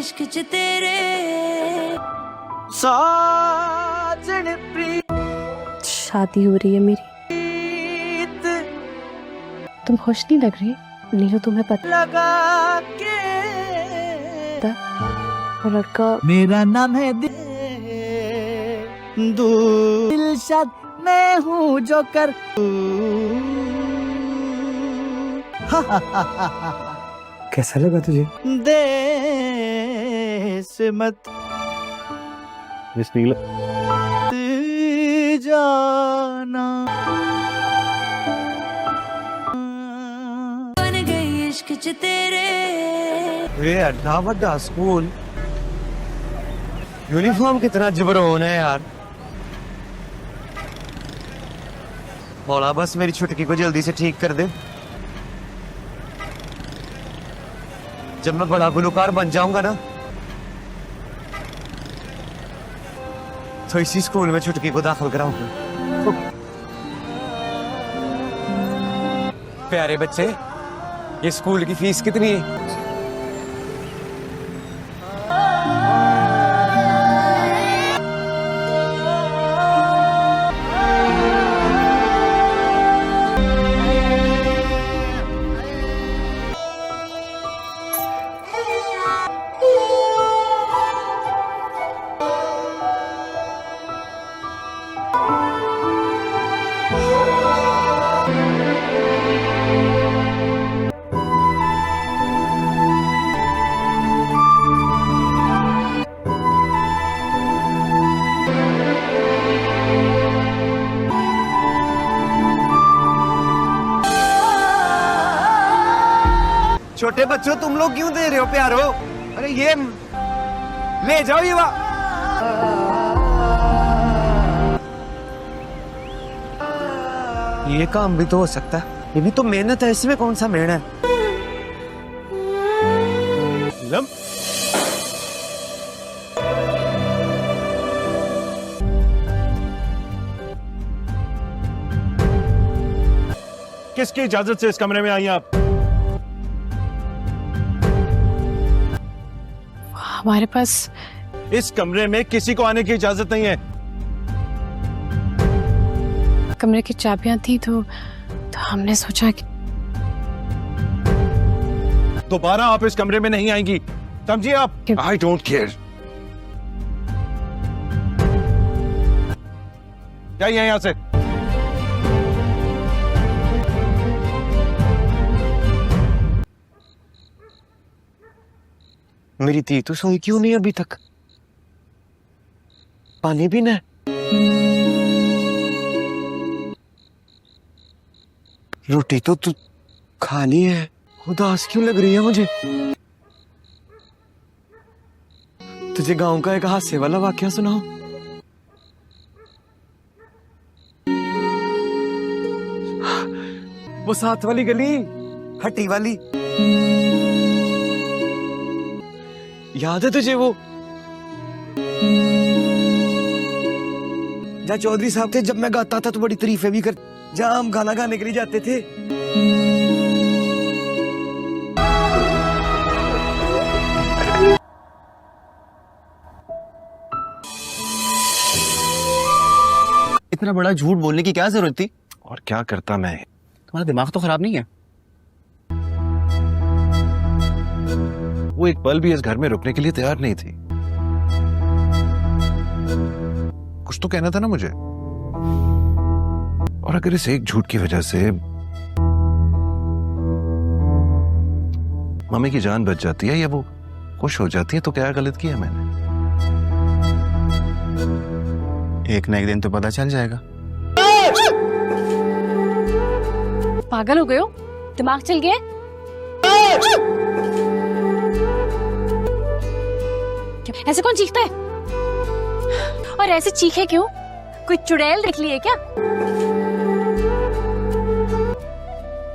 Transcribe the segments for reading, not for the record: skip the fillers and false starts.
इश्क च तेरे साजन प्रीत शादी हो रही है मेरी। तुम खुश नहीं लग रही नीलू, तुम्हें पता लगा के वो लड़का मेरा नाम है दिलशाद, मैं हूँ जो कर कैसा लगा तुझे? देश मत मिस नीला, जाना बन गई इश्क च तेरे ये अड्डा बड़ा स्कूल, यूनिफॉर्म कितना जबरोन है यार। मौला बस मेरी छुटकी को जल्दी से ठीक कर दे। जब मैं बड़ा गुलकार बन जाऊंगा ना, तो इसी स्कूल में छुटकी को दाखिल कराऊंगा। प्यारे बच्चे, ये स्कूल की फीस कितनी है? छोटे बच्चों, तुम लोग क्यों दे रहे हो प्यारो? अरे ये ले जाओ ये ये काम भी तो हो सकता है। ये भी तो मेहनत है, इसमें कौन सा मेहनत है? किसकी इजाजत से इस कमरे में आई आप? हमारे पास इस कमरे में किसी को आने की इजाजत नहीं है। कमरे की चाबियां थी तो हमने सोचा कि दोबारा आप इस कमरे में नहीं आएंगी, समझिए आप? I don't care. जाइए यहां से। मेरी धी तो सोई क्यों नहीं अभी तक? पानी भी ना, रोटी तो तू खानी है। उदास क्यों लग रही है मुझे? तुझे गांव का एक हास्य वाला वाकया सुनाओ। वो साथ वाली गली, हट्टी वाली, याद है तुझे वो? जहाँ चौधरी साहब थे, जब मैं गाता था तो बड़ी तारीफें भी कर, जहाँ हम गाना गाने के लिए जाते थे। इतना बड़ा झूठ बोलने की क्या जरूरत थी? और क्या करता मैं? तुम्हारा दिमाग तो खराब नहीं है? वो एक पल भी इस घर में रुकने के लिए तैयार नहीं थी। कुछ तो कहना था ना मुझे। और अगर इस एक झूठ की वजह से मम्मी की जान बच जाती है या वो खुश हो जाती है, तो क्या गलत किया मैंने? एक ना एक दिन तो पता चल जाएगा। पागल हो गए हो? दिमाग चल गया? ऐसे कौन चीखता है? और ऐसे चीखे क्यों? कोई चुड़ैल देख ली है क्या?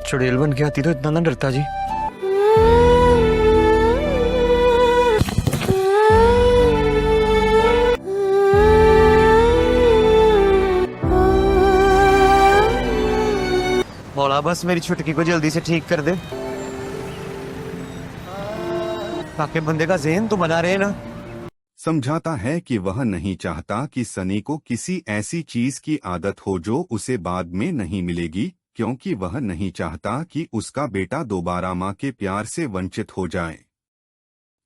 चुड़ैल बन के आती तो इतना ना डरता जी। मौला बस मेरी छुटकी को जल्दी से ठीक कर दे। ताकि बंदे का ज़हन तो बना रहे ना। समझाता है कि वह नहीं चाहता कि सनी को किसी ऐसी चीज की आदत हो जो उसे बाद में नहीं मिलेगी, क्योंकि वह नहीं चाहता कि उसका बेटा दोबारा मां के प्यार से वंचित हो जाए।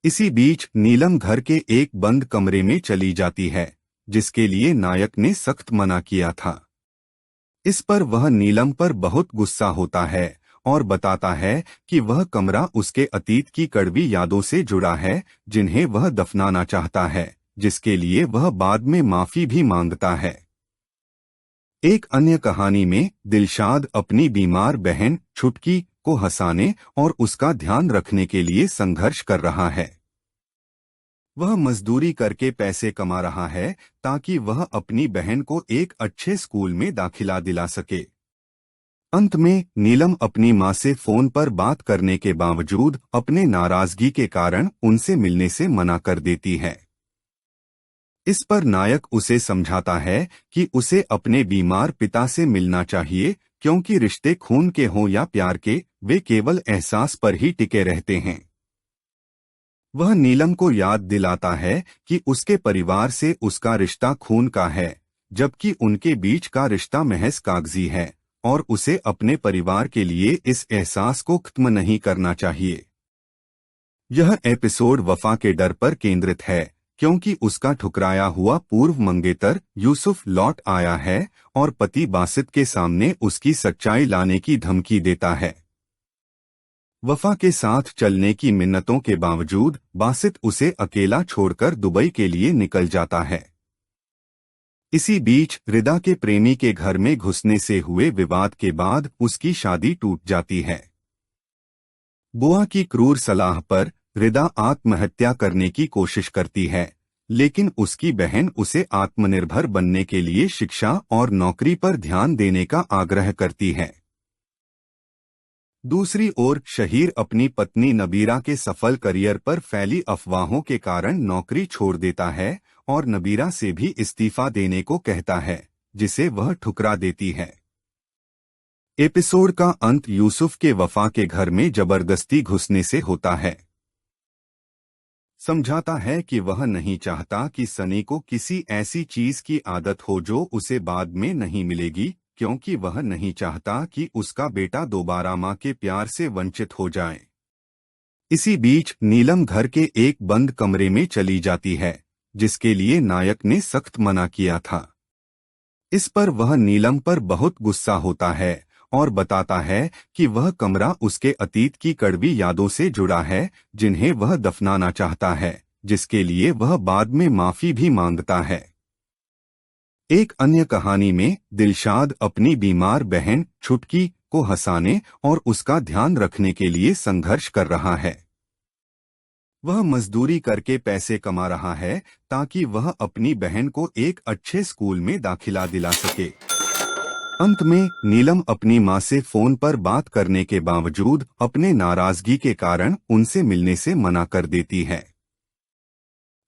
इसी बीच नीलम घर के एक बंद कमरे में चली जाती है, जिसके लिए नायक ने सख्त मना किया था। इस पर वह नीलम पर बहुत गुस्सा होता है और बताता है कि वह कमरा उसके अतीत की कड़वी यादों से जुड़ा है, जिन्हें वह दफनाना चाहता है, जिसके लिए वह बाद में माफी भी मांगता है। एक अन्य कहानी में दिलशाद अपनी बीमार बहन छुटकी को हंसाने और उसका ध्यान रखने के लिए संघर्ष कर रहा है। वह मजदूरी करके पैसे कमा रहा है ताकि वह अपनी बहन को एक अच्छे स्कूल में दाखिला दिला सके। अंत में नीलम अपनी मां से फोन पर बात करने के बावजूद अपने नाराजगी के कारण उनसे मिलने से मना कर देती है। इस पर नायक उसे समझाता है कि उसे अपने बीमार पिता से मिलना चाहिए, क्योंकि रिश्ते खून के हों या प्यार के, वे केवल एहसास पर ही टिके रहते हैं। वह नीलम को याद दिलाता है कि उसके परिवार से उसका रिश्ता खून का है, जबकि उनके बीच का रिश्ता महज कागजी है, और उसे अपने परिवार के लिए इस एहसास को खत्म नहीं करना चाहिए। यह एपिसोड वफा के डर पर केंद्रित है, क्योंकि उसका ठुकराया हुआ पूर्व मंगेतर यूसुफ लौट आया है और पति बासित के सामने उसकी सच्चाई लाने की धमकी देता है। वफा के साथ चलने की मिन्नतों के बावजूद बासित उसे अकेला छोड़कर दुबई के लिए निकल जाता है। इसी बीच रिदा के प्रेमी के घर में घुसने से हुए विवाद के बाद उसकी शादी टूट जाती है। बुआ की क्रूर सलाह पर रिदा आत्महत्या करने की कोशिश करती है, लेकिन उसकी बहन उसे आत्मनिर्भर बनने के लिए शिक्षा और नौकरी पर ध्यान देने का आग्रह करती है। दूसरी ओर शहीर अपनी पत्नी नबीरा के सफल करियर पर फैली अफवाहों के कारण नौकरी छोड़ देता है और नबीरा से भी इस्तीफा देने को कहता है, जिसे वह ठुकरा देती है। एपिसोड का अंत यूसुफ के वफा के घर में जबरदस्ती घुसने से होता है। समझाता है कि वह नहीं चाहता कि सनी को किसी ऐसी चीज की आदत हो जो उसे बाद में नहीं मिलेगी, क्योंकि वह नहीं चाहता कि उसका बेटा दोबारा मां के प्यार से वंचित हो जाए। इसी बीच नीलम घर के एक बंद कमरे में चली जाती है, जिसके लिए नायक ने सख्त मना किया था। इस पर वह नीलम पर बहुत गुस्सा होता है और बताता है कि वह कमरा उसके अतीत की कड़वी यादों से जुड़ा है, जिन्हें वह दफनाना चाहता है, जिसके लिए वह बाद में माफी भी मांगता है। एक अन्य कहानी में दिलशाद अपनी बीमार बहन छुटकी को हंसाने और उसका ध्यान रखने के लिए संघर्ष कर रहा है। वह मजदूरी करके पैसे कमा रहा है ताकि वह अपनी बहन को एक अच्छे स्कूल में दाखिला दिला सके। अंत में नीलम अपनी मां से फोन पर बात करने के बावजूद अपने नाराजगी के कारण उनसे मिलने से मना कर देती है।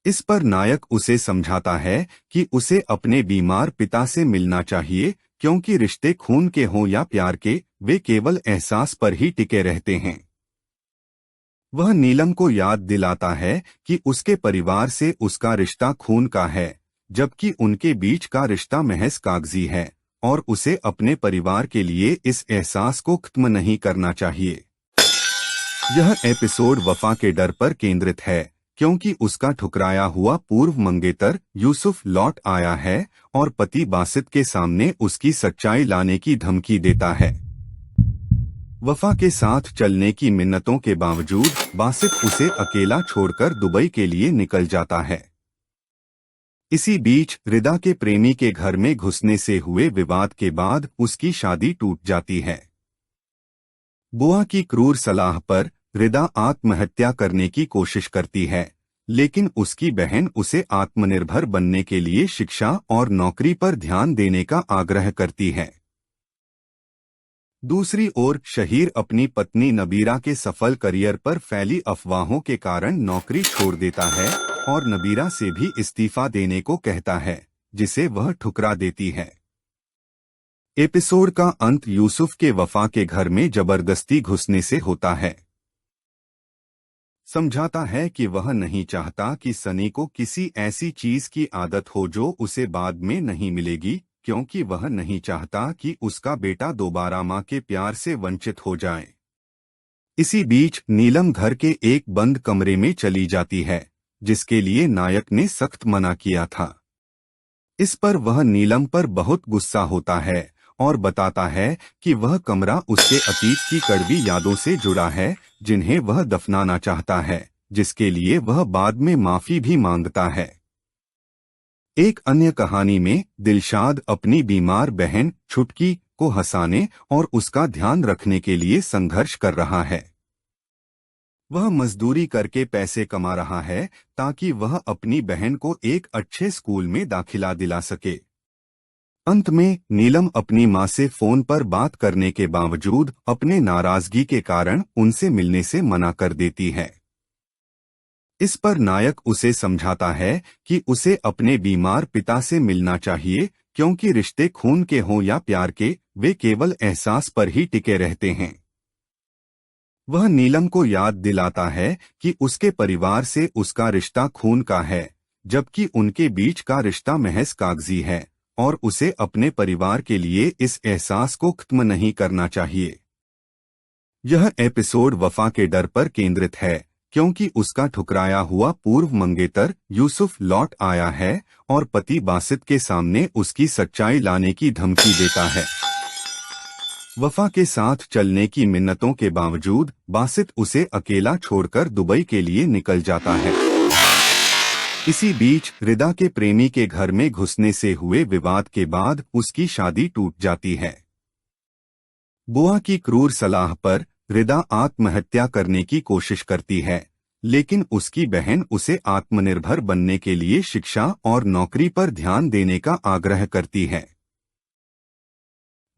इस पर नायक उसे समझाता है कि उसे अपने बीमार पिता से मिलना चाहिए, क्योंकि रिश्ते खून के हों या प्यार के, वे केवल एहसास पर ही टिके रहते हैं। वह नीलम को याद दिलाता है कि उसके परिवार से उसका रिश्ता खून का है, जबकि उनके बीच का रिश्ता महज कागजी है, और उसे अपने परिवार के लिए इस एहसास को खत्म नहीं करना चाहिए। यह एपिसोड वफा के डर पर केंद्रित है, क्योंकि उसका ठुकराया हुआ पूर्व मंगेतर यूसुफ लौट आया है और पति बासित के सामने उसकी सच्चाई लाने की धमकी देता है। वफा के साथ चलने की मिन्नतों के बावजूद बासित उसे अकेला छोड़कर दुबई के लिए निकल जाता है। इसी बीच रिदा के प्रेमी के घर में घुसने से हुए विवाद के बाद उसकी शादी टूट जाती है। बुआ की क्रूर सलाह पर रिदा आत्महत्या करने की कोशिश करती है, लेकिन उसकी बहन उसे आत्मनिर्भर बनने के लिए शिक्षा और नौकरी पर ध्यान देने का आग्रह करती है। दूसरी ओर शहीर अपनी पत्नी नबीरा के सफल करियर पर फैली अफवाहों के कारण नौकरी छोड़ देता है और नबीरा से भी इस्तीफा देने को कहता है, जिसे वह ठुकरा देती है। एपिसोड का अंत यूसुफ के वफा के घर में जबरदस्ती घुसने से होता है। समझाता है कि वह नहीं चाहता कि सनी को किसी ऐसी चीज की आदत हो जो उसे बाद में नहीं मिलेगी, क्योंकि वह नहीं चाहता कि उसका बेटा दोबारा मां के प्यार से वंचित हो जाए। इसी बीच नीलम घर के एक बंद कमरे में चली जाती है, जिसके लिए नायक ने सख्त मना किया था। इस पर वह नीलम पर बहुत गुस्सा होता है और बताता है कि वह कमरा उसके अतीत की कड़वी यादों से जुड़ा है, जिन्हें वह दफनाना चाहता है, जिसके लिए वह बाद में माफी भी मांगता है। एक अन्य कहानी में दिलशाद अपनी बीमार बहन छुटकी को हंसाने और उसका ध्यान रखने के लिए संघर्ष कर रहा है। वह मजदूरी करके पैसे कमा रहा है ताकि वह अपनी बहन को एक अच्छे स्कूल में दाखिला दिला सके। अंत में नीलम अपनी मां से फोन पर बात करने के बावजूद अपने नाराजगी के कारण उनसे मिलने से मना कर देती है। इस पर नायक उसे समझाता है कि उसे अपने बीमार पिता से मिलना चाहिए, क्योंकि रिश्ते खून के हों या प्यार के, वे केवल एहसास पर ही टिके रहते हैं। वह नीलम को याद दिलाता है कि उसके परिवार से उसका रिश्ता खून का है, जबकि उनके बीच का रिश्ता महज कागजी है, और उसे अपने परिवार के लिए इस एहसास को खत्म नहीं करना चाहिए। यह एपिसोड वफा के डर पर केंद्रित है, क्योंकि उसका ठुकराया हुआ पूर्व मंगेतर यूसुफ लौट आया है और पति बासित के सामने उसकी सच्चाई लाने की धमकी देता है। वफा के साथ चलने की मिन्नतों के बावजूद बासित उसे अकेला छोड़कर दुबई के लिए निकल जाता है। इसी बीच रिदा के प्रेमी के घर में घुसने से हुए विवाद के बाद उसकी शादी टूट जाती है। बुआ की क्रूर सलाह पर रिदा आत्महत्या करने की कोशिश करती है, लेकिन उसकी बहन उसे आत्मनिर्भर बनने के लिए शिक्षा और नौकरी पर ध्यान देने का आग्रह करती है।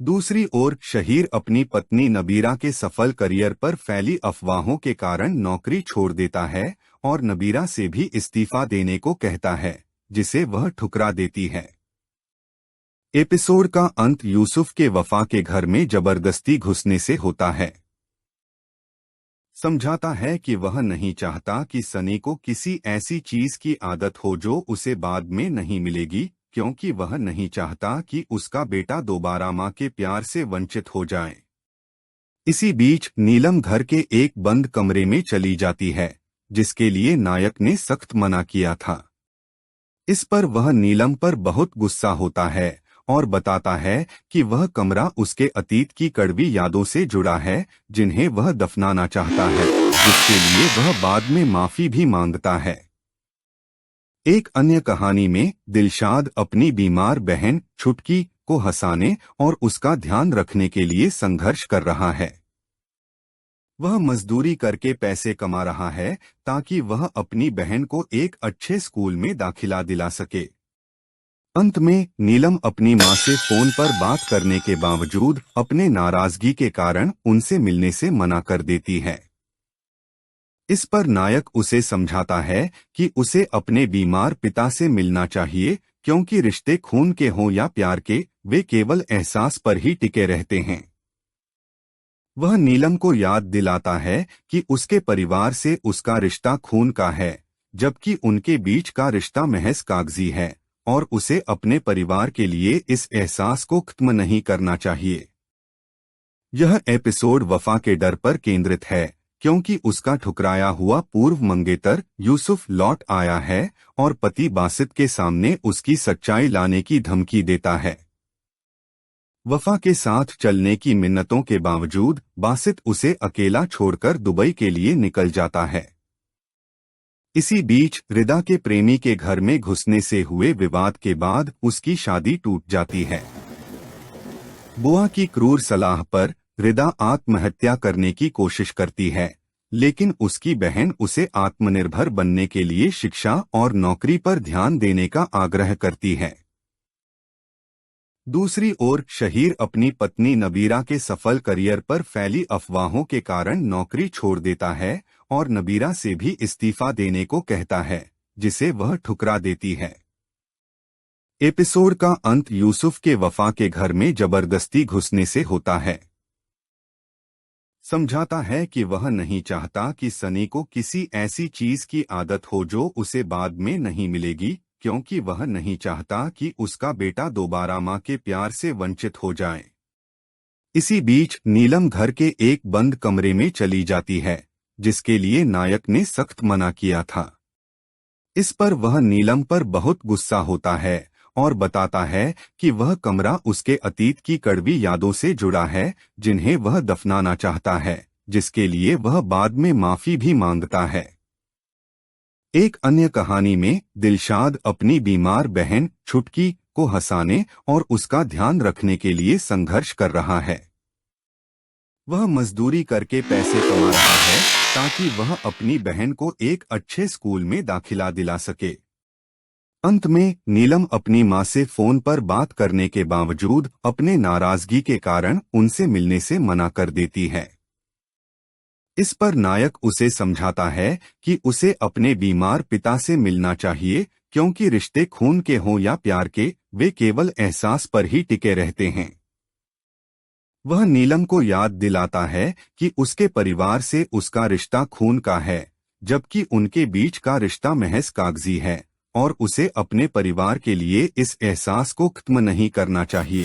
दूसरी ओर शहीर अपनी पत्नी नबीरा के सफल करियर पर फैली अफवाहों के कारण नौकरी छोड़ देता है और नबीरा से भी इस्तीफा देने को कहता है, जिसे वह ठुकरा देती है। एपिसोड का अंत यूसुफ के वफा के घर में जबरदस्ती घुसने से होता है। समझाता है कि वह नहीं चाहता कि सनी को किसी ऐसी चीज की आदत हो जो उसे बाद में नहीं मिलेगी, क्योंकि वह नहीं चाहता कि उसका बेटा दोबारा मां के प्यार से वंचित हो जाए। इसी बीच नीलम घर के एक बंद कमरे में चली जाती है, जिसके लिए नायक ने सख्त मना किया था। इस पर वह नीलम पर बहुत गुस्सा होता है और बताता है कि वह कमरा उसके अतीत की कड़वी यादों से जुड़ा है, जिन्हें वह दफनाना चाहता है, जिसके लिए वह बाद में माफी भी मांगता है। एक अन्य कहानी में दिलशाद अपनी बीमार बहन छुटकी को हंसाने और उसका ध्यान रखने के लिए संघर्ष कर रहा है। वह मजदूरी करके पैसे कमा रहा है ताकि वह अपनी बहन को एक अच्छे स्कूल में दाखिला दिला सके। अंत में नीलम अपनी मां से फोन पर बात करने के बावजूद अपने नाराजगी के कारण उनसे मिलने से मना कर देती है। इस पर नायक उसे समझाता है कि उसे अपने बीमार पिता से मिलना चाहिए, क्योंकि रिश्ते खून के हों या प्यार के, वे केवल एहसास पर ही टिके रहते हैं। वह नीलम को याद दिलाता है कि उसके परिवार से उसका रिश्ता खून का है, जबकि उनके बीच का रिश्ता महज कागजी है, और उसे अपने परिवार के लिए इस एहसास को खत्म नहीं करना चाहिए। यह एपिसोड वफा के डर पर केंद्रित है, क्योंकि उसका ठुकराया हुआ पूर्व मंगेतर यूसुफ लौट आया है और पति बासित के सामने उसकी सच्चाई लाने की धमकी देता है। वफा के साथ चलने की मिन्नतों के बावजूद बासित उसे अकेला छोड़कर दुबई के लिए निकल जाता है। इसी बीच रिदा के प्रेमी के घर में घुसने से हुए विवाद के बाद उसकी शादी टूट जाती है। बुआ की क्रूर सलाह पर रिदा आत्महत्या करने की कोशिश करती है, लेकिन उसकी बहन उसे आत्मनिर्भर बनने के लिए शिक्षा और नौकरी पर ध्यान देने का आग्रह करती है। दूसरी ओर शहीर अपनी पत्नी नबीरा के सफल करियर पर फैली अफवाहों के कारण नौकरी छोड़ देता है और नबीरा से भी इस्तीफा देने को कहता है, जिसे वह ठुकरा देती है। एपिसोड का अंत यूसुफ के वफा के घर में जबरदस्ती घुसने से होता है। समझाता है कि वह नहीं चाहता कि सनी को किसी ऐसी चीज की आदत हो जो उसे बाद में नहीं मिलेगी, क्योंकि वह नहीं चाहता कि उसका बेटा दोबारा मां के प्यार से वंचित हो जाए। इसी बीच नीलम घर के एक बंद कमरे में चली जाती है, जिसके लिए नायक ने सख्त मना किया था। इस पर वह नीलम पर बहुत गुस्सा होता है और बताता है कि वह कमरा उसके अतीत की कड़वी यादों से जुड़ा है, जिन्हें वह दफनाना चाहता है, जिसके लिए वह बाद में माफी भी मांगता है। एक अन्य कहानी में दिलशाद अपनी बीमार बहन छुटकी को हंसाने और उसका ध्यान रखने के लिए संघर्ष कर रहा है। वह मजदूरी करके पैसे कमा रहा है ताकि वह अपनी बहन को एक अच्छे स्कूल में दाखिला दिला सके। अंत में नीलम अपनी मां से फोन पर बात करने के बावजूद अपने नाराजगी के कारण उनसे मिलने से मना कर देती है। इस पर नायक उसे समझाता है कि उसे अपने बीमार पिता से मिलना चाहिए, क्योंकि रिश्ते खून के हों या प्यार के, वे केवल एहसास पर ही टिके रहते हैं। वह नीलम को याद दिलाता है कि उसके परिवार से उसका रिश्ता खून का है, जबकि उनके बीच का रिश्ता महज कागजी है, और उसे अपने परिवार के लिए इस एहसास को खत्म नहीं करना चाहिए।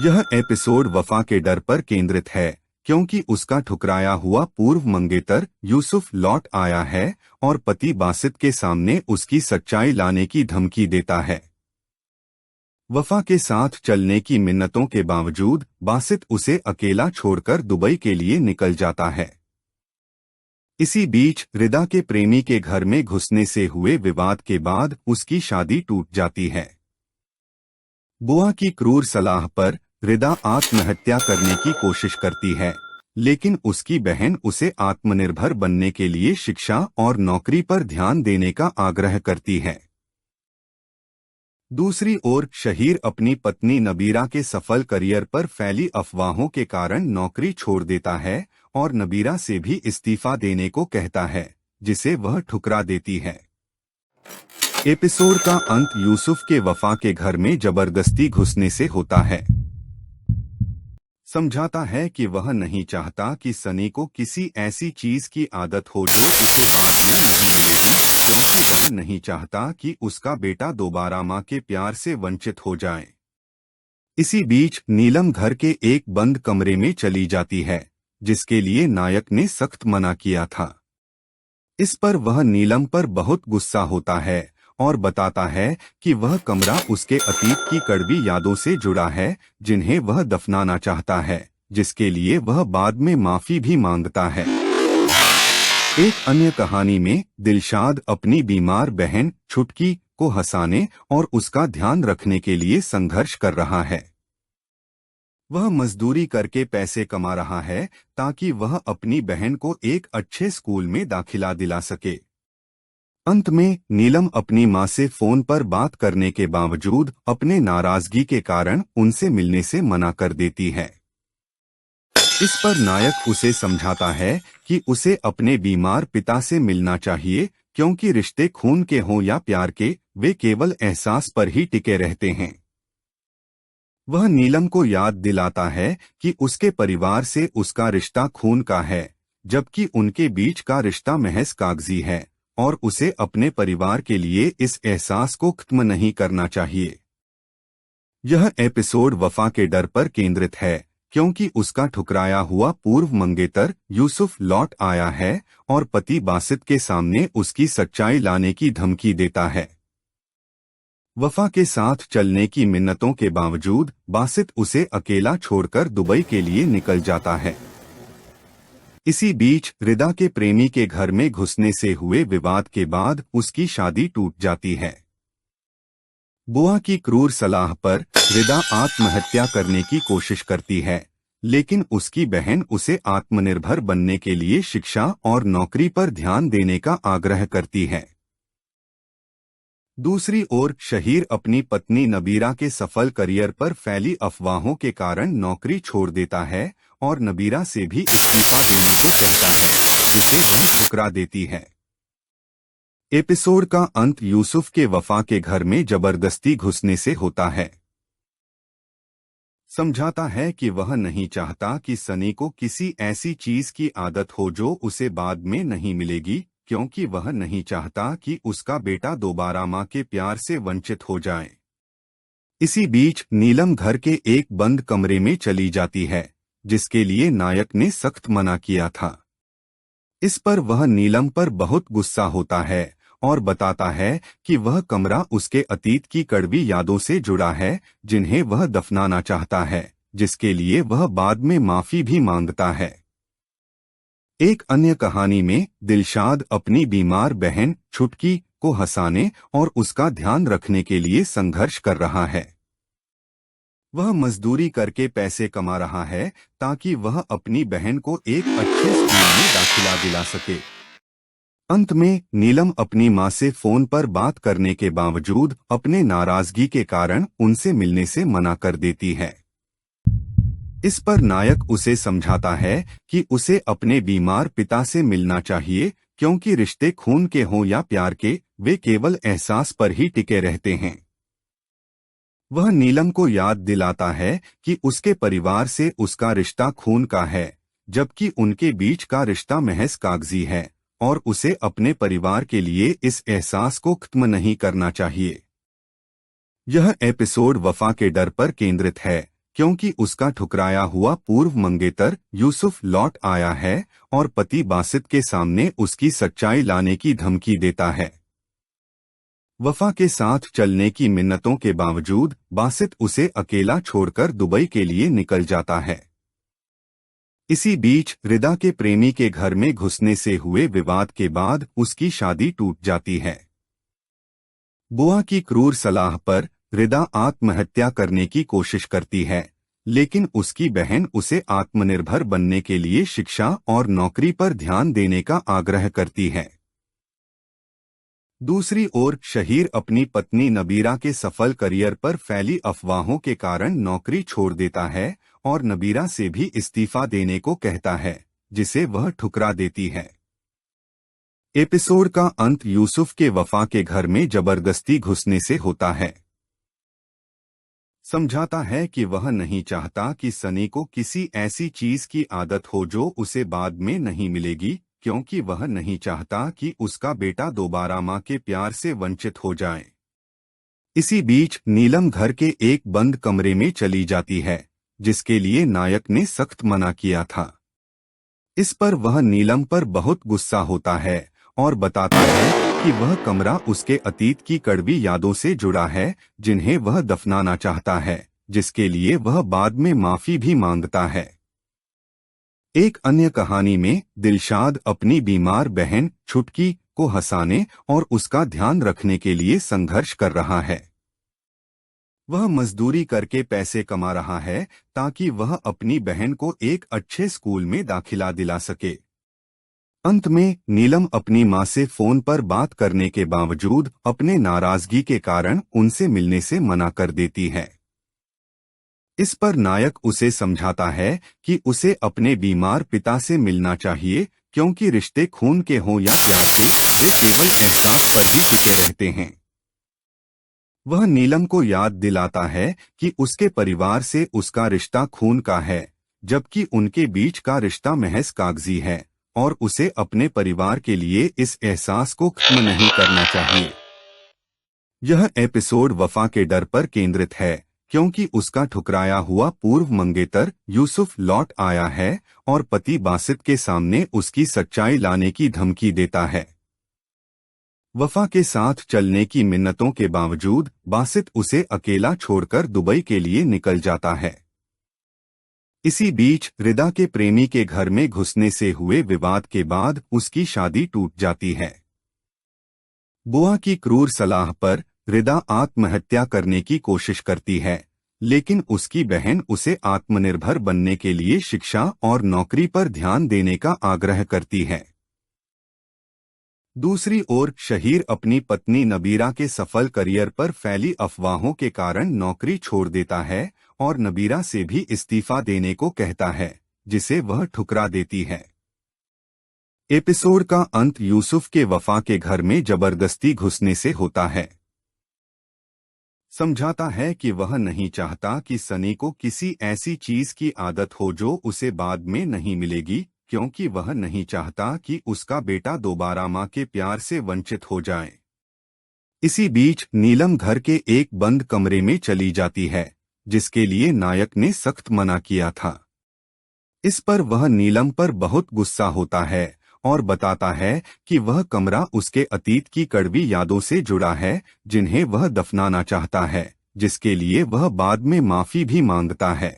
यह एपिसोड वफा के डर पर केंद्रित है, क्योंकि उसका ठुकराया हुआ पूर्व मंगेतर यूसुफ लौट आया है और पति बासित के सामने उसकी सच्चाई लाने की धमकी देता है। वफा के साथ चलने की मिन्नतों के बावजूद बासित उसे अकेला छोड़कर दुबई के लिए निकल जाता है। इसी बीच रिदा के प्रेमी के घर में घुसने से हुए विवाद के बाद उसकी शादी टूट जाती है। बुआ की क्रूर सलाह पर रिदा आत्महत्या करने की कोशिश करती है, लेकिन उसकी बहन उसे आत्मनिर्भर बनने के लिए शिक्षा और नौकरी पर ध्यान देने का आग्रह करती है। दूसरी ओर शहीर अपनी पत्नी नबीरा के सफल करियर पर फैली अफवाहों के कारण नौकरी छोड़ देता है और नबीरा से भी इस्तीफा देने को कहता है, जिसे वह ठुकरा देती है। एपिसोड का अंत यूसुफ के वफा के घर में जबरदस्ती घुसने से होता है। समझाता है कि वह नहीं चाहता कि सनी को किसी ऐसी चीज की आदत हो जो उसे बाद में नहीं मिलेगी, क्योंकि वह नहीं चाहता कि उसका बेटा दोबारा मां के प्यार से वंचित हो जाए। इसी बीच नीलम घर के एक बंद कमरे में चली जाती है, जिसके लिए नायक ने सख्त मना किया था। इस पर वह नीलम पर बहुत गुस्सा होता है और बताता है कि वह कमरा उसके अतीत की कड़वी यादों से जुड़ा है, जिन्हें वह दफनाना चाहता है, जिसके लिए वह बाद में माफी भी मांगता है। एक अन्य कहानी में दिलशाद अपनी बीमार बहन छुटकी को हंसाने और उसका ध्यान रखने के लिए संघर्ष कर रहा है। वह मजदूरी करके पैसे कमा रहा है ताकि वह अपनी बहन को एक अच्छे स्कूल में दाखिला दिला सके। अंत में नीलम अपनी मां से फोन पर बात करने के बावजूद अपने नाराजगी के कारण उनसे मिलने से मना कर देती है। इस पर नायक उसे समझाता है कि उसे अपने बीमार पिता से मिलना चाहिए, क्योंकि रिश्ते खून के हों या प्यार के, वे केवल एहसास पर ही टिके रहते हैं। वह नीलम को याद दिलाता है कि उसके परिवार से उसका रिश्ता खून का है, जबकि उनके बीच का रिश्ता महज कागजी है, और उसे अपने परिवार के लिए इस एहसास को खत्म नहीं करना चाहिए। यह एपिसोड वफा के डर पर केंद्रित है, क्योंकि उसका ठुकराया हुआ पूर्व मंगेतर यूसुफ लौट आया है और पति बासित के सामने उसकी सच्चाई लाने की धमकी देता है। वफा के साथ चलने की मिन्नतों के बावजूद बासित उसे अकेला छोड़कर दुबई के लिए निकल जाता है। इसी बीच रिदा के प्रेमी के घर में घुसने से हुए विवाद के बाद उसकी शादी टूट जाती है। बुआ की क्रूर सलाह पर रिदा आत्महत्या करने की कोशिश करती है, लेकिन उसकी बहन उसे आत्मनिर्भर बनने के लिए शिक्षा और नौकरी पर ध्यान देने का आग्रह करती है। दूसरी ओर शहीर अपनी पत्नी नबीरा के सफल करियर पर फैली अफवाहों के कारण नौकरी छोड़ देता है और नबीरा से भी इस्तीफा देने को कहता है, जिसे वह ठुकरा देती है। एपिसोड का अंत यूसुफ के वफा के घर में जबरदस्ती घुसने से होता है। समझाता है कि वह नहीं चाहता कि सनी को किसी ऐसी चीज की आदत हो जो उसे बाद में नहीं मिलेगी, क्योंकि वह नहीं चाहता कि उसका बेटा दोबारा मां के प्यार से वंचित हो जाए। इसी बीच नीलम घर के एक बंद कमरे में चली जाती है, जिसके लिए नायक ने सख्त मना किया था। इस पर वह नीलम पर बहुत गुस्सा होता है और बताता है कि वह कमरा उसके अतीत की कड़वी यादों से जुड़ा है, जिन्हें वह दफनाना चाहता है, जिसके लिए वह बाद में माफी भी मांगता है। एक अन्य कहानी में दिलशाद अपनी बीमार बहन छुटकी को हंसाने और उसका ध्यान रखने के लिए संघर्ष कर रहा है। वह मजदूरी करके पैसे कमा रहा है ताकि वह अपनी बहन को एक अच्छे स्कूल में दाखिला दिला सके। अंत में नीलम अपनी मां से फोन पर बात करने के बावजूद अपने नाराजगी के कारण उनसे मिलने से मना कर देती है। इस पर नायक उसे समझाता है कि उसे अपने बीमार पिता से मिलना चाहिए, क्योंकि रिश्ते खून के हों या प्यार के, वे केवल एहसास पर ही टिके रहते हैं। वह नीलम को याद दिलाता है कि उसके परिवार से उसका रिश्ता खून का है, जबकि उनके बीच का रिश्ता महज कागजी है, और उसे अपने परिवार के लिए इस एहसास को खत्म नहीं करना चाहिए। यह एपिसोड वफा के डर पर केंद्रित है, क्योंकि उसका ठुकराया हुआ पूर्व मंगेतर यूसुफ लौट आया है और पति बासित के सामने उसकी सच्चाई लाने की धमकी देता है। वफा के साथ चलने की मिन्नतों के बावजूद बासित उसे अकेला छोड़कर दुबई के लिए निकल जाता है। इसी बीच रिदा के प्रेमी के घर में घुसने से हुए विवाद के बाद उसकी शादी टूट जाती है। बुआ की क्रूर सलाह पर रिदा आत्महत्या करने की कोशिश करती है, लेकिन उसकी बहन उसे आत्मनिर्भर बनने के लिए शिक्षा और नौकरी पर ध्यान देने का आग्रह करती है। दूसरी ओर शहीर अपनी पत्नी नबीरा के सफल करियर पर फैली अफवाहों के कारण नौकरी छोड़ देता है और नबीरा से भी इस्तीफा देने को कहता है, जिसे वह ठुकरा देती है। एपिसोड का अंत यूसुफ के वफा के घर में जबरदस्ती घुसने से होता है। समझाता है कि वह नहीं चाहता कि सनी को किसी ऐसी चीज की आदत हो जो उसे बाद में नहीं मिलेगी, क्योंकि वह नहीं चाहता कि उसका बेटा दोबारा मां के प्यार से वंचित हो जाए। इसी बीच नीलम घर के एक बंद कमरे में चली जाती है, जिसके लिए नायक ने सख्त मना किया था। इस पर वह नीलम पर बहुत गुस्सा होता है और बताता है कि वह कमरा उसके अतीत की कड़वी यादों से जुड़ा है, जिन्हें वह दफनाना चाहता है, जिसके लिए वह बाद में माफी भी मांगता है। एक अन्य कहानी में दिलशाद अपनी बीमार बहन छुटकी को हंसाने और उसका ध्यान रखने के लिए संघर्ष कर रहा है। वह मजदूरी करके पैसे कमा रहा है ताकि वह अपनी बहन को एक अच्छे स्कूल में दाखिला दिला सके। अंत में नीलम अपनी मां से फोन पर बात करने के बावजूद अपने नाराजगी के कारण उनसे मिलने से मना कर देती है। इस पर नायक उसे समझाता है कि उसे अपने बीमार पिता से मिलना चाहिए, क्योंकि रिश्ते खून के हों या प्यार के, वे केवल एहसास पर ही टिके रहते हैं। वह नीलम को याद दिलाता है कि उसके परिवार से उसका रिश्ता खून का है, जबकि उनके बीच का रिश्ता महज कागजी है, और उसे अपने परिवार के लिए इस एहसास को खत्म नहीं करना चाहिए। यह एपिसोड वफा के डर पर केंद्रित है, क्योंकि उसका ठुकराया हुआ पूर्व मंगेतर यूसुफ लौट आया है और पति बासित के सामने उसकी सच्चाई लाने की धमकी देता है। वफा के साथ चलने की मिन्नतों के बावजूद बासित उसे अकेला छोड़कर दुबई के लिए निकल जाता है। इसी बीच रिदा के प्रेमी के घर में घुसने से हुए विवाद के बाद उसकी शादी टूट जाती है। बुआ की क्रूर सलाह पर रिदा आत्महत्या करने की कोशिश करती है, लेकिन उसकी बहन उसे आत्मनिर्भर बनने के लिए शिक्षा और नौकरी पर ध्यान देने का आग्रह करती है। दूसरी ओर शहीर अपनी पत्नी नबीरा के सफल करियर पर फैली अफवाहों के कारण नौकरी छोड़ देता है और नबीरा से भी इस्तीफा देने को कहता है, जिसे वह ठुकरा देती है। एपिसोड का अंत यूसुफ के वफा के घर में जबरदस्ती घुसने से होता है। समझाता है कि वह नहीं चाहता कि सनी को किसी ऐसी चीज की आदत हो जो उसे बाद में नहीं मिलेगी, क्योंकि वह नहीं चाहता कि उसका बेटा दोबारा मां के प्यार से वंचित हो जाए। इसी बीच नीलम घर के एक बंद कमरे में चली जाती है, जिसके लिए नायक ने सख्त मना किया था। इस पर वह नीलम पर बहुत गुस्सा होता है और बताता है कि वह कमरा उसके अतीत की कड़वी यादों से जुड़ा है, जिन्हें वह दफनाना चाहता है, जिसके लिए वह बाद में माफी भी मांगता है।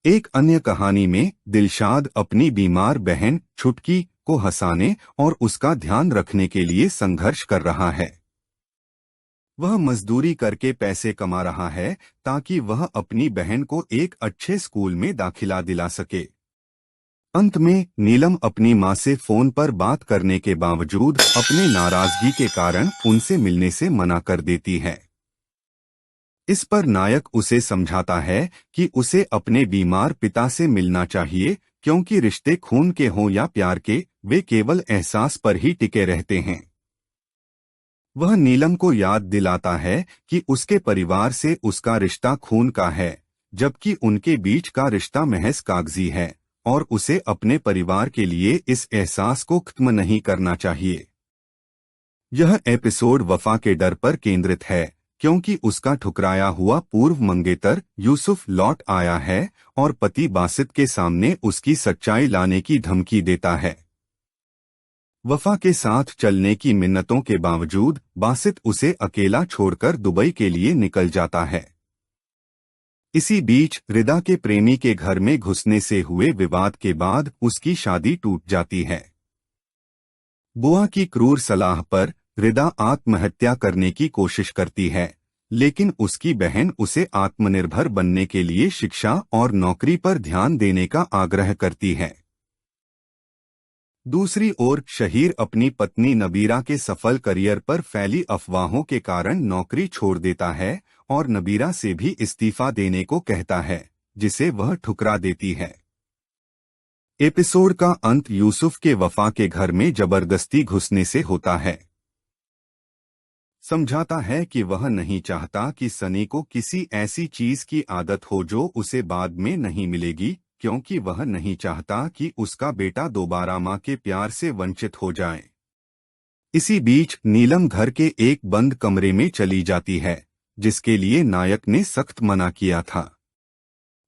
एक अन्य कहानी में दिलशाद अपनी बीमार बहन छुटकी को हंसाने और उसका ध्यान रखने के लिए संघर्ष कर रहा है। वह मजदूरी करके पैसे कमा रहा है ताकि वह अपनी बहन को एक अच्छे स्कूल में दाखिला दिला सके। अंत में नीलम अपनी मां से फोन पर बात करने के बावजूद अपने नाराजगी के कारण उनसे मिलने से मना कर देती है। इस पर नायक उसे समझाता है कि उसे अपने बीमार पिता से मिलना चाहिए, क्योंकि रिश्ते खून के हों या प्यार के, वे केवल एहसास पर ही टिके रहते हैं। वह नीलम को याद दिलाता है कि उसके परिवार से उसका रिश्ता खून का है, जबकि उनके बीच का रिश्ता महज कागजी है, और उसे अपने परिवार के लिए इस एहसास को खत्म नहीं करना चाहिए। यह एपिसोड वफा के डर पर केंद्रित है, क्योंकि उसका ठुकराया हुआ पूर्व मंगेतर यूसुफ लौट आया है और पति बासित के सामने उसकी सच्चाई लाने की धमकी देता है। वफा के साथ चलने की मिन्नतों के बावजूद बासित उसे अकेला छोड़कर दुबई के लिए निकल जाता है। इसी बीच रिदा के प्रेमी के घर में घुसने से हुए विवाद के बाद उसकी शादी टूट जाती है। बुआ की क्रूर सलाह पर रिदा आत्महत्या करने की कोशिश करती है, लेकिन उसकी बहन उसे आत्मनिर्भर बनने के लिए शिक्षा और नौकरी पर ध्यान देने का आग्रह करती है। दूसरी ओर शहीर अपनी पत्नी नबीरा के सफल करियर पर फैली अफवाहों के कारण नौकरी छोड़ देता है और नबीरा से भी इस्तीफा देने को कहता है, जिसे वह ठुकरा देती है। एपिसोड का अंत यूसुफ के वफा के घर में जबरदस्ती घुसने से होता है। समझाता है कि वह नहीं चाहता कि सनी को किसी ऐसी चीज की आदत हो जो उसे बाद में नहीं मिलेगी, क्योंकि वह नहीं चाहता कि उसका बेटा दोबारा मां के प्यार से वंचित हो जाए। इसी बीच नीलम घर के एक बंद कमरे में चली जाती है, जिसके लिए नायक ने सख्त मना किया था।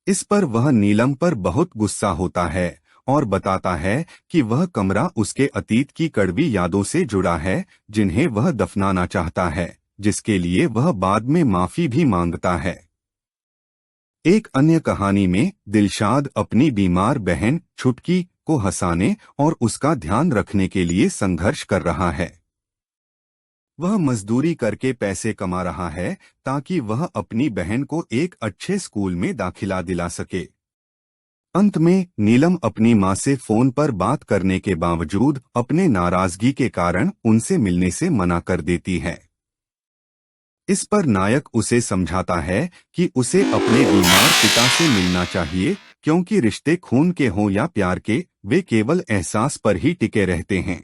इस पर वह नीलम पर बहुत गुस्सा होता है और बताता है कि वह कमरा उसके अतीत की कड़वी यादों से जुड़ा है, जिन्हें वह दफनाना चाहता है, जिसके लिए वह बाद में माफी भी मांगता है। एक अन्य कहानी में दिलशाद अपनी बीमार बहन छुटकी को हंसाने और उसका ध्यान रखने के लिए संघर्ष कर रहा है। वह मजदूरी करके पैसे कमा रहा है ताकि वह अपनी बहन को एक अच्छे स्कूल में दाखिला दिला सके। अंत में नीलम अपनी मां से फोन पर बात करने के बावजूद अपने नाराजगी के कारण उनसे मिलने से मना कर देती है। इस पर नायक उसे समझाता है कि उसे अपने बीमार पिता से मिलना चाहिए, क्योंकि रिश्ते खून के हों या प्यार के, वे केवल एहसास पर ही टिके रहते हैं।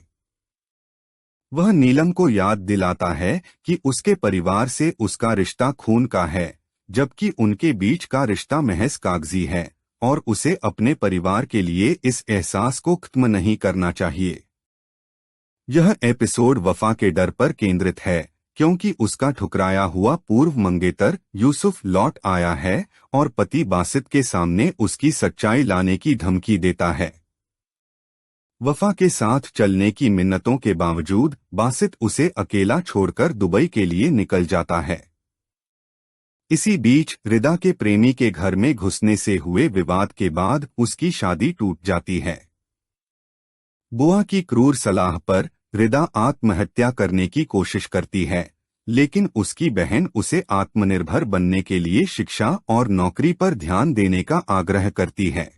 वह नीलम को याद दिलाता है कि उसके परिवार से उसका रिश्ता खून का है, जबकि उनके बीच का रिश्ता महज कागजी है, और उसे अपने परिवार के लिए इस एहसास को खत्म नहीं करना चाहिए। यह एपिसोड वफा के डर पर केंद्रित है, क्योंकि उसका ठुकराया हुआ पूर्व मंगेतर यूसुफ लौट आया है और पति बासित के सामने उसकी सच्चाई लाने की धमकी देता है। वफा के साथ चलने की मिन्नतों के बावजूद बासित उसे अकेला छोड़कर दुबई के लिए निकल जाता है। इसी बीच रिदा के प्रेमी के घर में घुसने से हुए विवाद के बाद उसकी शादी टूट जाती है। बुआ की क्रूर सलाह पर रिदा आत्महत्या करने की कोशिश करती है, लेकिन उसकी बहन उसे आत्मनिर्भर बनने के लिए शिक्षा और नौकरी पर ध्यान देने का आग्रह करती है।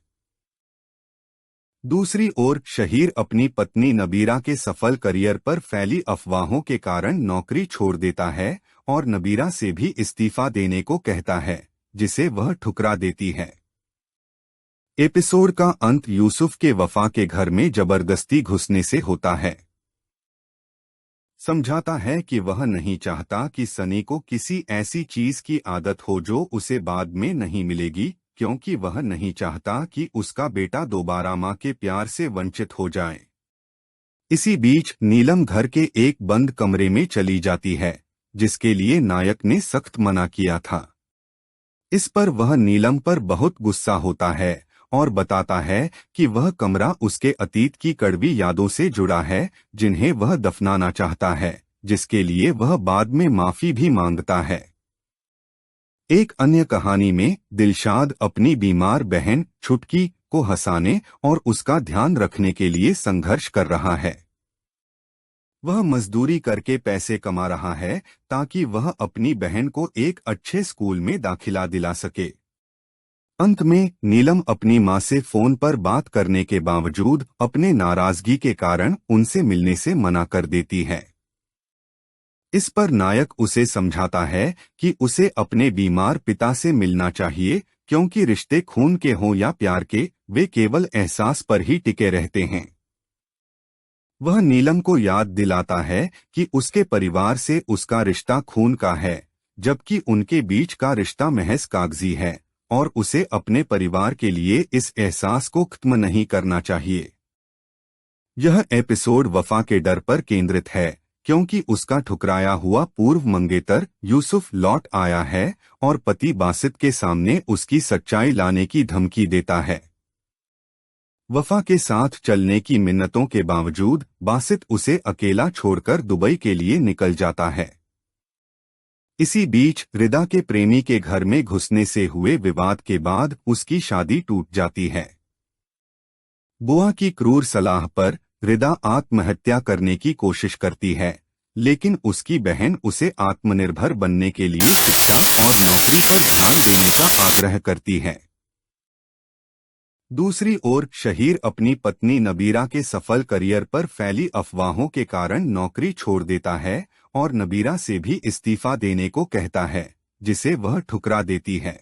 दूसरी ओर शहीर अपनी पत्नी नबीरा के सफल करियर पर फैली अफवाहों के कारण नौकरी छोड़ देता है और नबीरा से भी इस्तीफा देने को कहता है, जिसे वह ठुकरा देती है। एपिसोड का अंत यूसुफ के वफा के घर में जबरदस्ती घुसने से होता है। समझाता है कि वह नहीं चाहता कि सनी को किसी ऐसी चीज की आदत हो जो उसे बाद में नहीं मिलेगी, क्योंकि वह नहीं चाहता कि उसका बेटा दोबारा मां के प्यार से वंचित हो जाए। इसी बीच नीलम घर के एक बंद कमरे में चली जाती है, जिसके लिए नायक ने सख्त मना किया था। इस पर वह नीलम पर बहुत गुस्सा होता है और बताता है कि वह कमरा उसके अतीत की कड़वी यादों से जुड़ा है, जिन्हें वह दफनाना चाहता है, जिसके लिए वह बाद में माफी भी मांगता है। एक अन्य कहानी में दिलशाद अपनी बीमार बहन छुटकी को हंसाने और उसका ध्यान रखने के लिए संघर्ष कर रहा है। वह मजदूरी करके पैसे कमा रहा है ताकि वह अपनी बहन को एक अच्छे स्कूल में दाखिला दिला सके। अंत में नीलम अपनी मां से फोन पर बात करने के बावजूद अपने नाराजगी के कारण उनसे मिलने से मना कर देती है। इस पर नायक उसे समझाता है कि उसे अपने बीमार पिता से मिलना चाहिए, क्योंकि रिश्ते खून के हों या प्यार के, वे केवल एहसास पर ही टिके रहते हैं। वह नीलम को याद दिलाता है कि उसके परिवार से उसका रिश्ता खून का है, जबकि उनके बीच का रिश्ता महज कागजी है, और उसे अपने परिवार के लिए इस एहसास को खत्म नहीं करना चाहिए। यह एपिसोड वफा के डर पर केंद्रित है, क्योंकि उसका ठुकराया हुआ पूर्व मंगेतर यूसुफ लौट आया है और पति बासित के सामने उसकी सच्चाई लाने की धमकी देता है। वफा के साथ चलने की मिन्नतों के बावजूद बासित उसे अकेला छोड़कर दुबई के लिए निकल जाता है। इसी बीच रिदा के प्रेमी के घर में घुसने से हुए विवाद के बाद उसकी शादी टूट जाती है। बुआ की क्रूर सलाह पर रिदा आत्महत्या करने की कोशिश करती है, लेकिन उसकी बहन उसे आत्मनिर्भर बनने के लिए शिक्षा और नौकरी पर ध्यान देने का आग्रह करती है। दूसरी ओर शहीर अपनी पत्नी नबीरा के सफल करियर पर फैली अफवाहों के कारण नौकरी छोड़ देता है और नबीरा से भी इस्तीफा देने को कहता है, जिसे वह ठुकरा देती है।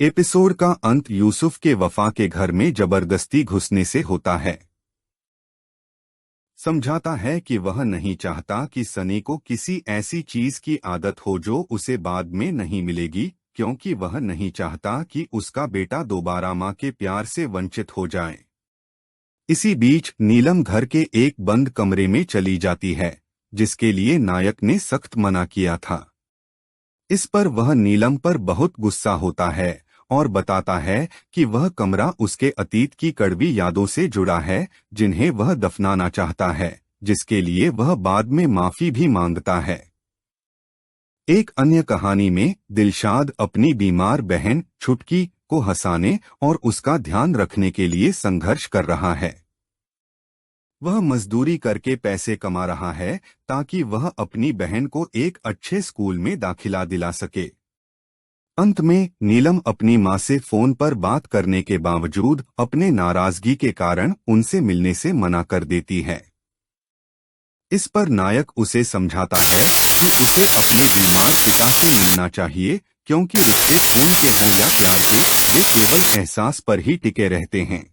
एपिसोड का अंत यूसुफ के वफा के घर में जबरदस्ती घुसने से होता है। समझाता है कि वह नहीं चाहता कि सनी को किसी ऐसी चीज की आदत हो जो उसे बाद में नहीं मिलेगी, क्योंकि वह नहीं चाहता कि उसका बेटा दोबारा मां के प्यार से वंचित हो जाए। इसी बीच नीलम घर के एक बंद कमरे में चली जाती है, जिसके लिए नायक ने सख्त मना किया था। इस पर वह नीलम पर बहुत गुस्सा होता है और बताता है कि वह कमरा उसके अतीत की कड़वी यादों से जुड़ा है, जिन्हें वह दफनाना चाहता है, जिसके लिए वह बाद में माफी भी मांगता है। एक अन्य कहानी में दिलशाद अपनी बीमार बहन छुटकी को हंसाने और उसका ध्यान रखने के लिए संघर्ष कर रहा है। वह मजदूरी करके पैसे कमा रहा है ताकि वह अपनी बहन को एक अच्छे स्कूल में दाखिला दिला सके। अंत में नीलम अपनी मां से फोन पर बात करने के बावजूद अपने नाराजगी के कारण उनसे मिलने से मना कर देती है। इस पर नायक उसे समझाता है कि उसे अपने बीमार पिता से मिलना चाहिए, क्योंकि रिश्ते खून के हों या प्यार के, वे केवल एहसास पर ही टिके रहते हैं।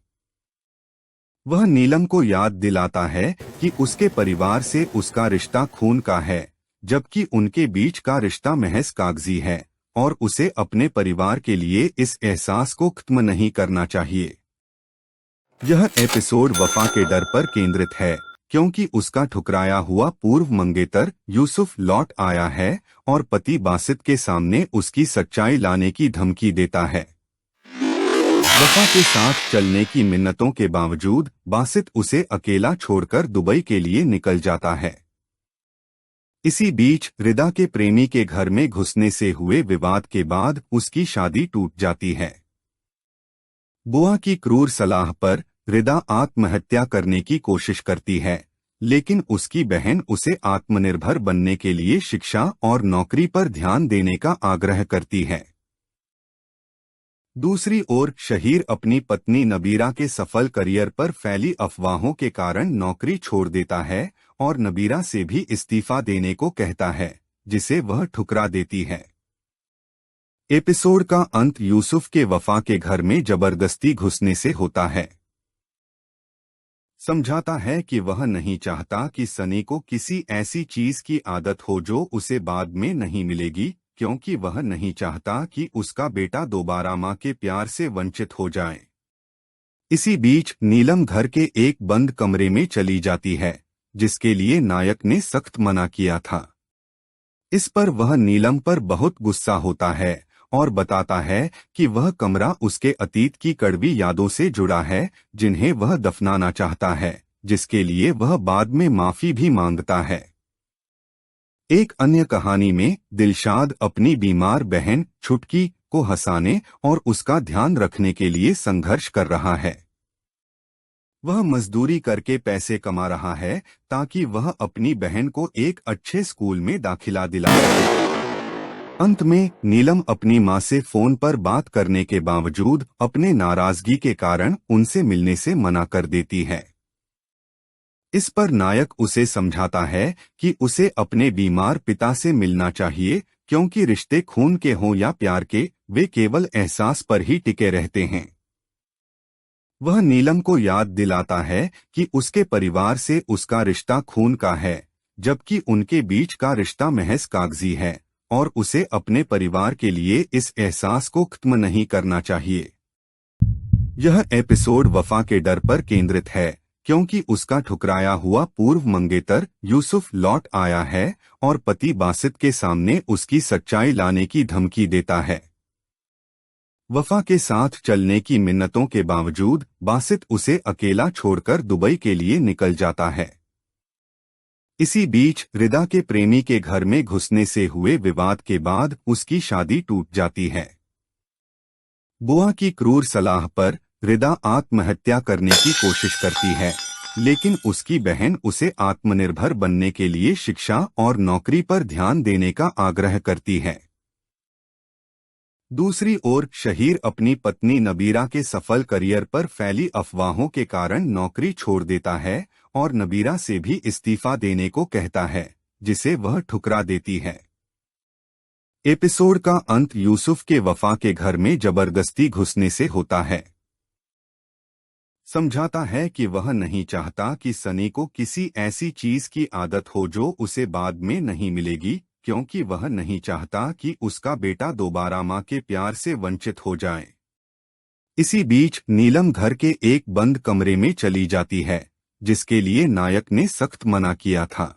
वह नीलम को याद दिलाता है कि उसके परिवार से उसका रिश्ता खून का है, जबकि उनके बीच का रिश्ता महज कागजी है, और उसे अपने परिवार के लिए इस एहसास को खत्म नहीं करना चाहिए। यह एपिसोड वफा के डर पर केंद्रित है, क्योंकि उसका ठुकराया हुआ पूर्व मंगेतर यूसुफ लौट आया है और पति बासित के सामने उसकी सच्चाई लाने की धमकी देता है। वफा के साथ चलने की मिन्नतों के बावजूद बासित उसे अकेला छोड़कर दुबई के लिए निकल जाता है। इसी बीच रिदा के प्रेमी के घर में घुसने से हुए विवाद के बाद उसकी शादी टूट जाती है। बुआ की क्रूर सलाह पर रिदा आत्महत्या करने की कोशिश करती है, लेकिन उसकी बहन उसे आत्मनिर्भर बनने के लिए शिक्षा और नौकरी पर ध्यान देने का आग्रह करती है। दूसरी ओर शहीर अपनी पत्नी नबीरा के सफल करियर पर फैली अफवाहों के कारण नौकरी छोड़ देता है और नबीरा से भी इस्तीफा देने को कहता है, जिसे वह ठुकरा देती है। एपिसोड का अंत यूसुफ के वफा के घर में जबरदस्ती घुसने से होता है। समझाता है कि वह नहीं चाहता कि सनी को किसी ऐसी चीज की आदत हो जो उसे बाद में नहीं मिलेगी, क्योंकि वह नहीं चाहता कि उसका बेटा दोबारा मां के प्यार से वंचित हो जाए। इसी बीच नीलम घर के एक बंद कमरे में चली जाती है, जिसके लिए नायक ने सख्त मना किया था। इस पर वह नीलम पर बहुत गुस्सा होता है और बताता है कि वह कमरा उसके अतीत की कड़वी यादों से जुड़ा है, जिन्हें वह दफनाना चाहता है, जिसके लिए वह बाद में माफी भी मांगता है। एक अन्य कहानी में दिलशाद अपनी बीमार बहन छुटकी को हंसाने और उसका ध्यान रखने के लिए संघर्ष कर रहा है। वह मजदूरी करके पैसे कमा रहा है ताकि वह अपनी बहन को एक अच्छे स्कूल में दाखिला दिला सके। अंत में नीलम अपनी मां से फोन पर बात करने के बावजूद अपने नाराजगी के कारण उनसे मिलने से मना कर देती है। इस पर नायक उसे समझाता है कि उसे अपने बीमार पिता से मिलना चाहिए, क्योंकि रिश्ते खून के हों या प्यार के, वे केवल एहसास पर ही टिके रहते हैं। वह नीलम को याद दिलाता है कि उसके परिवार से उसका रिश्ता खून का है, जबकि उनके बीच का रिश्ता महज कागजी है, और उसे अपने परिवार के लिए इस एहसास को खत्म नहीं करना चाहिए। यह एपिसोड वफा के डर पर केंद्रित है, क्योंकि उसका ठुकराया हुआ पूर्व मंगेतर यूसुफ लौट आया है और पति बासित के सामने उसकी सच्चाई लाने की धमकी देता है। वफा के साथ चलने की मिन्नतों के बावजूद बासित उसे अकेला छोड़कर दुबई के लिए निकल जाता है। इसी बीच रिदा के प्रेमी के घर में घुसने से हुए विवाद के बाद उसकी शादी टूट जाती है। बुआ की क्रूर सलाह पर रिदा आत्महत्या करने की कोशिश करती है, लेकिन उसकी बहन उसे आत्मनिर्भर बनने के लिए शिक्षा और नौकरी पर ध्यान देने का आग्रह करती है। दूसरी ओर शहीर अपनी पत्नी नबीरा के सफल करियर पर फैली अफवाहों के कारण नौकरी छोड़ देता है और नबीरा से भी इस्तीफा देने को कहता है, जिसे वह ठुकरा देती है। एपिसोड का अंत यूसुफ के वफा के घर में जबरदस्ती घुसने से होता है। समझाता है कि वह नहीं चाहता कि सनी को किसी ऐसी चीज की आदत हो जो उसे बाद में नहीं मिलेगी, क्योंकि वह नहीं चाहता कि उसका बेटा दोबारा मां के प्यार से वंचित हो जाए। इसी बीच नीलम घर के एक बंद कमरे में चली जाती है, जिसके लिए नायक ने सख्त मना किया था।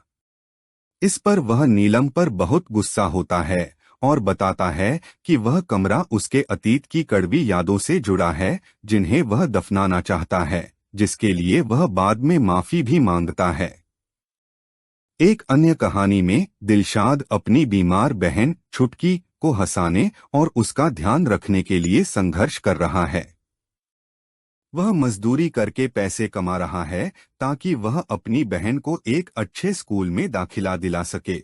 इस पर वह नीलम पर बहुत गुस्सा होता है और बताता है कि वह कमरा उसके अतीत की कड़वी यादों से जुड़ा है, जिन्हें वह दफनाना चाहता है, जिसके लिए वह बाद में माफी भी मांगता है। एक अन्य कहानी में दिलशाद अपनी बीमार बहन छुटकी को हंसाने और उसका ध्यान रखने के लिए संघर्ष कर रहा है। वह मजदूरी करके पैसे कमा रहा है ताकि वह अपनी बहन को एक अच्छे स्कूल में दाखिला दिला सके।